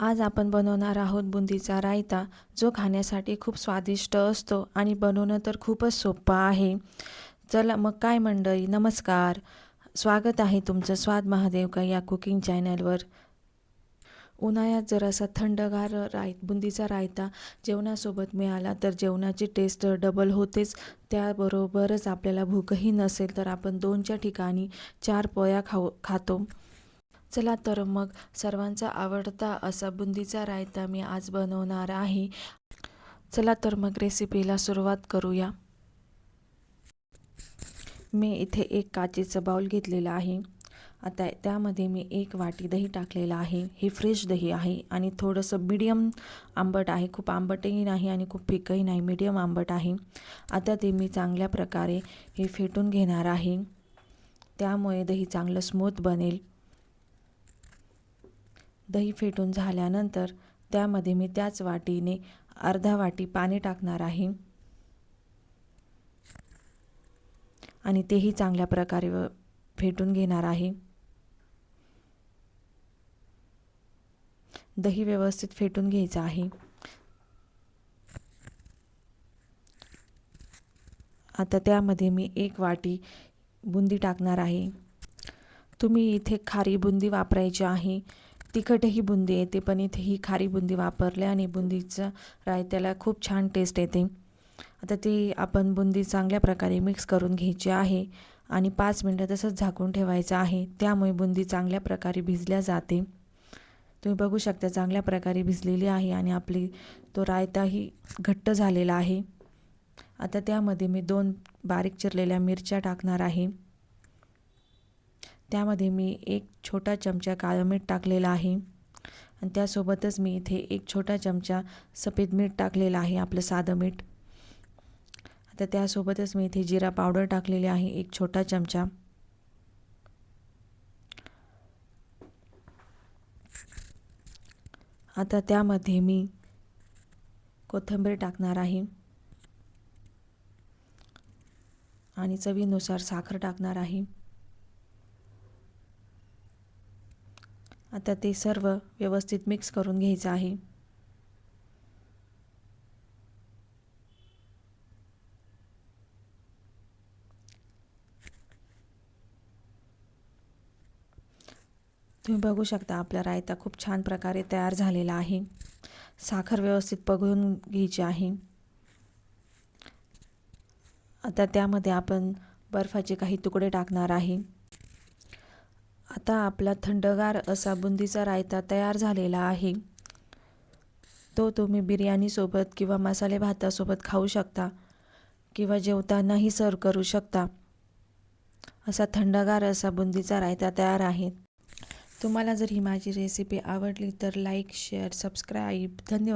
आज आपण बनवणार आहोत बुंदीचा रायता, जो खाण्यासाठी खूप स्वादिष्ट असतो आणि बनवणं तर खूपच सोपं आहे. चला मग काय मंडळी, नमस्कार. स्वागत आहे तुमचं स्वाद महादेव का या कुकिंग चॅनलवर. उन्हाळ्यात जरासा थंडगार बुंदीचा रायता जेवणासोबत मिळाला तर जेवणाची टेस्ट डबल होतेच. त्याबरोबरच आपल्याला भूकही नसेल तर आपण 2च्या ठिकाणी 4 पोळ्या खातो. चला तर मग सर्वांचा आवडता असा बुंदीचा रायता मी आज बनवणार आहे. चला तर मग रेसिपीला सुरुवात करूया. मी इथे एक काचेचं बाउल घेतलेलं आहे. आता त्यामध्ये मी 1 वाटी दही टाकलेलं आहे. हे फ्रेश दही आहे आणि थोडंसं मीडियम आंबट आहे. खूप आंबटही नाही आणि खूप फिकही नाही, मीडियम आंबट आहे. आता ते मी चांगल्या प्रकारे हे फेटून घेणार आहे. त्यामुळे दही चांगलं स्मूथ बनेल. दही फेटून झाल्यानंतर त्यामध्ये मी त्याच वाटीने अर्धा वाटी पाणी टाकणार आहे आणि तेही चांगल्या प्रकारे फेटून घेणार आहे. दही व्यवस्थित फेटून घ्यायचं आहे. आता त्यामध्ये मी 1 वाटी बुंदी टाकणार आहे. तुम्ही इथे खारी बुंदी वापरायची आहे. तिखटही बुंदी येते, पण इथे ही खारी बुंदी वापरल्याने बुंदीचं रायत्याला खूप छान टेस्ट येते. आता ती आपण बुंदी चांगल्या प्रकारे मिक्स करून घ्यायची आहे आणि 5 मिनटं तसंच झाकून ठेवायचं आहे. त्यामुळे बुंदी चांगल्या प्रकारे भिजल्या जाते. तुम्ही बघू शकता चांगल्या प्रकारे भिजलेली आहे आणि आपली तो रायताही घट्ट झालेला आहे. आता त्यामध्ये मी 2 बारीक चिरलेल्या मिरच्या टाकणार आहे. त्यामध्ये मी 1 छोटा चमचा काळं मीठ टाकलेलं आहे आणि त्यासोबतच मी इथे 1 छोटा चमचा सफेद मीठ टाकलेलं आहे, आपलं साधं मीठ. आता त्यासोबतच मी इथे जिरा पावडर टाकलेली आहे 1 छोटा चमचा. आता त्यामध्ये मी कोथिंबीर टाकणार आहे आणि चवीनुसार साखर टाकणार आहे. आता ते सर्व व्यवस्थित मिक्स करून घ्यायचं आहे. तुम्ही बघू शकता आपला रायता खूप छान प्रकारे तयार झालेला आहे. साखर व्यवस्थित पगळून घ्यायची आहे. आता त्यामध्ये आपण बर्फाचे काही तुकडे टाकणार आहे. आता आपला थंडगार असा बुंदीचा रायता तयार झालेला आहे. तो तुम्ही बिर्याणीसोबत किंवा मसाले भातासोबत खाऊ शकता किंवा जेवतानाही सर्व करू शकता. असा थंडगार असा बुंदीचा रायता तयार आहे. तुम्हाला जर ही माझी रेसिपी आवडली तर लाईक, शेअर, सबस्क्राईब. धन्यवाद.